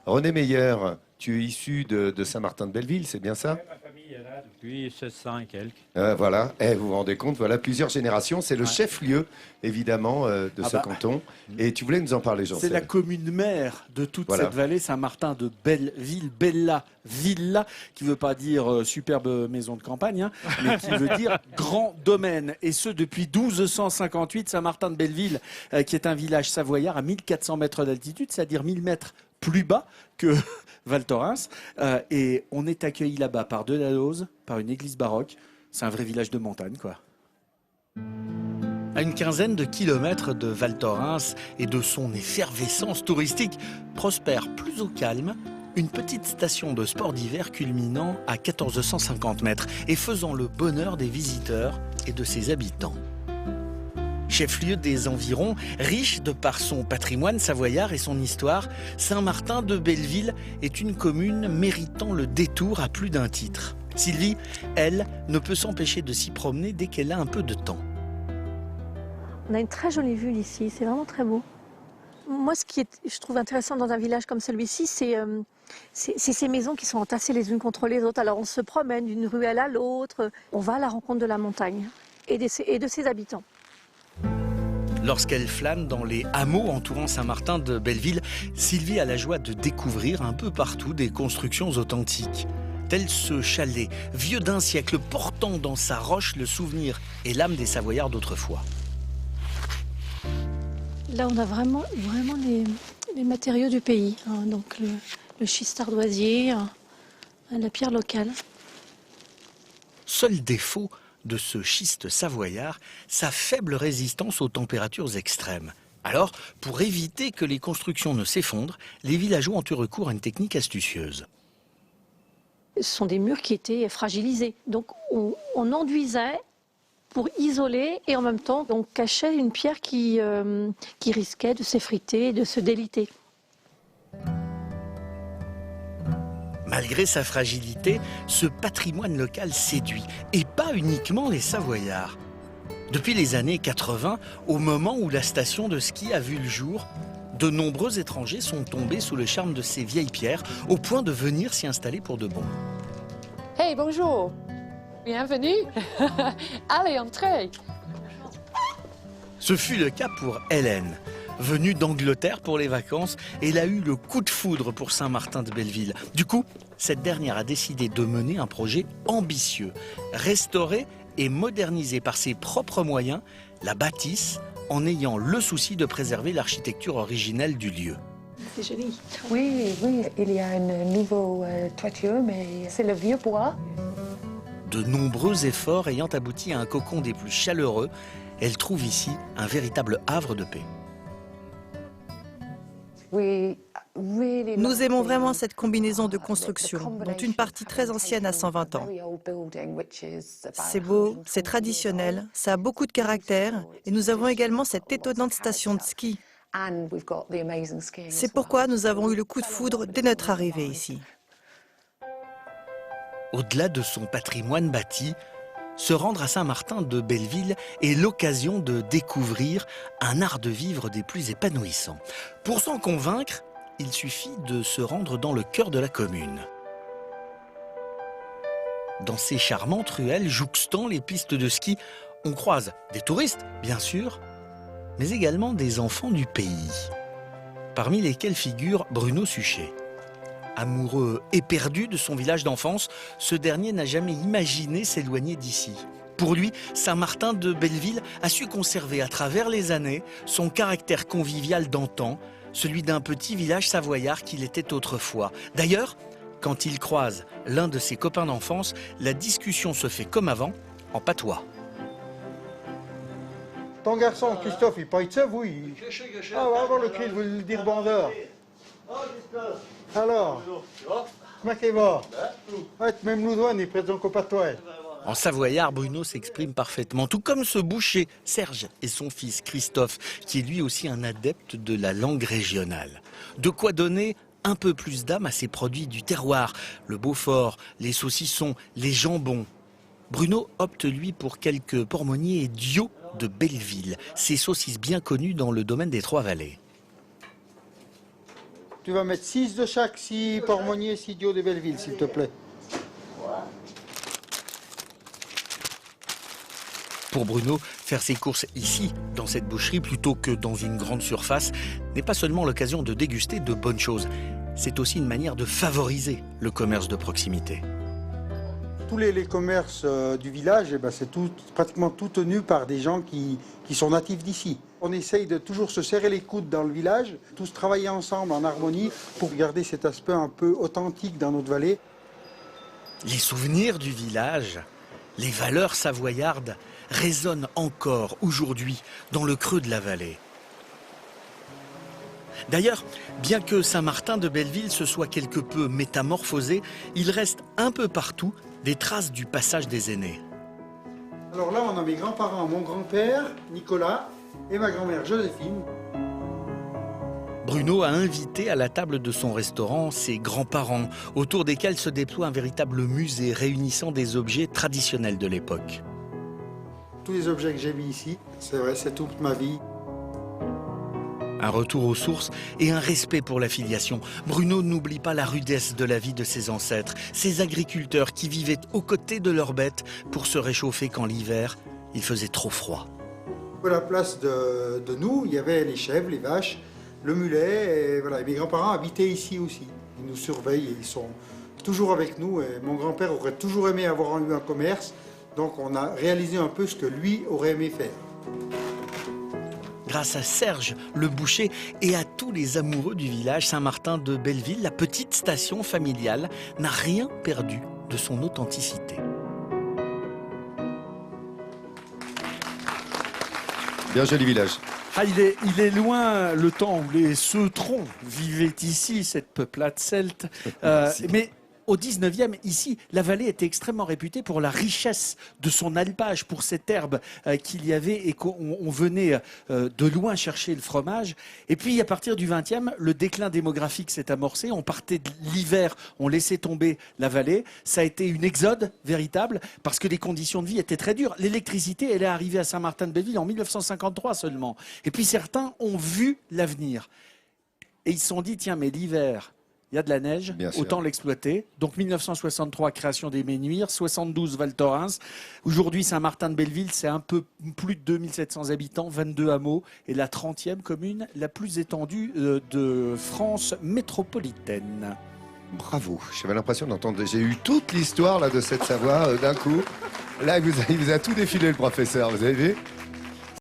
René Meyer, tu es issu de Saint-Martin-de-Belleville, c'est bien ça? Ouais, ma famille est là depuis 1600 et quelques. Voilà, vous vous rendez compte, voilà plusieurs générations. C'est le Ouais. chef-lieu, évidemment, de ce canton. Et tu voulais nous en parler, Jean-Cel. C'est la commune mère de toute cette vallée, Saint-Martin de Belleville, Bella Villa, qui ne veut pas dire superbe maison de campagne, hein, mais qui veut dire grand domaine. Et ce, depuis 1258, Saint-Martin de Belleville, qui est un village savoyard à 1400 mètres d'altitude, c'est-à-dire 1000 mètres plus bas que Val Thorens. Et on est accueilli là-bas par de la Lose, par une église baroque. C'est un vrai village de montagne, quoi. À une quinzaine de kilomètres de Val Thorens et de son effervescence touristique, prospère plus au calme une petite station de sport d'hiver culminant à 1450 mètres et faisant le bonheur des visiteurs et de ses habitants. Chef-lieu des environs, riche de par son patrimoine savoyard et son histoire, Saint-Martin de Belleville est une commune méritant le détour à plus d'un titre. Sylvie, elle, ne peut s'empêcher de s'y promener dès qu'elle a un peu de temps. On a une très jolie vue ici, c'est vraiment très beau. Moi, ce qui je trouve intéressant dans un village comme celui-ci, c'est ces maisons qui sont entassées les unes contre les autres. Alors on se promène d'une ruelle à l'autre, on va à la rencontre de la montagne et de ses habitants. Lorsqu'elle flâne dans les hameaux entourant Saint-Martin de Belleville, Sylvie a la joie de découvrir un peu partout des constructions authentiques. Tel ce chalet, vieux d'un siècle, portant dans sa roche le souvenir et l'âme des Savoyards d'autrefois. Là, on a vraiment les matériaux du pays, hein, donc le schiste ardoisier, la pierre locale. Seul défaut de ce schiste savoyard, sa faible résistance aux températures extrêmes. Alors, pour éviter que les constructions ne s'effondrent, les villageois ont eu recours à une technique astucieuse. Ce sont des murs qui étaient fragilisés, donc on enduisait pour isoler et en même temps on cachait une pierre qui risquait de s'effriter, de se déliter. Malgré sa fragilité, ce patrimoine local séduit, et pas uniquement les Savoyards. Depuis les années 80, au moment où la station de ski a vu le jour, de nombreux étrangers sont tombés sous le charme de ces vieilles pierres, au point de venir s'y installer pour de bon. Hey, bonjour. Bienvenue. Allez, entrez. Ce fut le cas pour Hélène. Venue d'Angleterre pour les vacances, elle a eu le coup de foudre pour Saint-Martin de Belleville. Du coup, cette dernière a décidé de mener un projet ambitieux, restaurer et moderniser par ses propres moyens la bâtisse en ayant le souci de préserver l'architecture originelle du lieu. C'est joli. Oui, il y a une nouvelle toiture, mais c'est le vieux bois. De nombreux efforts ayant abouti à un cocon des plus chaleureux, elle trouve ici un véritable havre de paix. Nous aimons vraiment cette combinaison de constructions, dont une partie très ancienne a 120 ans. C'est beau, c'est traditionnel, ça a beaucoup de caractère, et nous avons également cette étonnante station de ski. C'est pourquoi nous avons eu le coup de foudre dès notre arrivée ici. Au-delà de son patrimoine bâti, se rendre à Saint-Martin de Belleville est l'occasion de découvrir un art de vivre des plus épanouissants. Pour s'en convaincre, il suffit de se rendre dans le cœur de la commune. Dans ces charmantes ruelles jouxtant les pistes de ski, on croise des touristes, bien sûr, mais également des enfants du pays, parmi lesquels figure Bruno Suchet. Amoureux éperdu de son village d'enfance, ce dernier n'a jamais imaginé s'éloigner d'ici. Pour lui, Saint-Martin de Belleville a su conserver à travers les années son caractère convivial d'antan, celui d'un petit village savoyard qu'il était autrefois. D'ailleurs, quand il croise l'un de ses copains d'enfance, la discussion se fait comme avant, en patois. Ton garçon, Christophe, il parle de ça, vous Ah, on va avoir le cri de vous le dire bandeur. Alors, comment il va? Même nous douane, il présente qu'au patois. En savoyard, Bruno s'exprime parfaitement, tout comme ce boucher, Serge, et son fils, Christophe, qui est lui aussi un adepte de la langue régionale. De quoi donner un peu plus d'âme à ces produits du terroir, le Beaufort, les saucissons, les jambons. Bruno opte, lui, pour quelques pormonniers et Dio de Belleville, ces saucisses bien connues dans le domaine des Trois-Vallées. Tu vas mettre 6 de chaque, 6 Pormonnier, 6 Dio de Belleville, s'il te plaît. Pour Bruno, faire ses courses ici, dans cette boucherie, plutôt que dans une grande surface, n'est pas seulement l'occasion de déguster de bonnes choses. C'est aussi une manière de favoriser le commerce de proximité. Tous les commerces du village, c'est pratiquement tout tenu par des gens qui sont natifs d'ici. On essaye de toujours se serrer les coudes dans le village, tous travailler ensemble en harmonie pour garder cet aspect un peu authentique dans notre vallée. Les souvenirs du village, les valeurs savoyardes résonnent encore aujourd'hui dans le creux de la vallée. D'ailleurs, bien que Saint-Martin de Belleville se soit quelque peu métamorphosé, il reste un peu partout des traces du passage des aînés. Alors là, on a mes grands-parents, mon grand-père, Nicolas, et ma grand-mère, Joséphine. Bruno a invité à la table de son restaurant ses grands-parents, autour desquels se déploie un véritable musée réunissant des objets traditionnels de l'époque. Tous les objets que j'ai mis ici, c'est vrai, c'est toute ma vie. Un retour aux sources et un respect pour la filiation. Bruno n'oublie pas la rudesse de la vie de ses ancêtres, ces agriculteurs qui vivaient aux côtés de leurs bêtes pour se réchauffer quand l'hiver, il faisait trop froid. À la place de nous, il y avait les chèvres, les vaches, le mulet, et voilà. Et mes grands-parents habitaient ici aussi. Ils nous surveillent et ils sont toujours avec nous. Et mon grand-père aurait toujours aimé avoir eu un commerce, donc on a réalisé un peu ce que lui aurait aimé faire. Grâce à Serge, le boucher, et à tous les amoureux du village Saint-Martin de Belleville, la petite station familiale n'a rien perdu de son authenticité. Bien joli village. Ah, il est loin le temps où les Ceutrons vivaient ici, cette peuplade celte. Mais au 19e, ici, la vallée était extrêmement réputée pour la richesse de son alpage, pour cette herbe qu'il y avait et qu'on venait de loin chercher le fromage. Et puis, à partir du 20e, le déclin démographique s'est amorcé. On partait de l'hiver, on laissait tomber la vallée. Ça a été une exode véritable parce que les conditions de vie étaient très dures. L'électricité, elle est arrivée à Saint-Martin-de-Belleville en 1953 seulement. Et puis, certains ont vu l'avenir. Et ils se sont dit, tiens, mais l'hiver, il y a de la neige, autant l'exploiter. Donc 1963, création des Ménuires, 72 Val Thorens. Aujourd'hui, Saint-Martin-de-Belleville, c'est un peu plus de 2700 habitants, 22 hameaux, et la 30e commune la plus étendue de France métropolitaine. Bravo, j'avais l'impression d'entendre, j'ai eu toute l'histoire là de cette Savoie d'un coup. Là, il vous a tout défilé le professeur, vous avez vu ?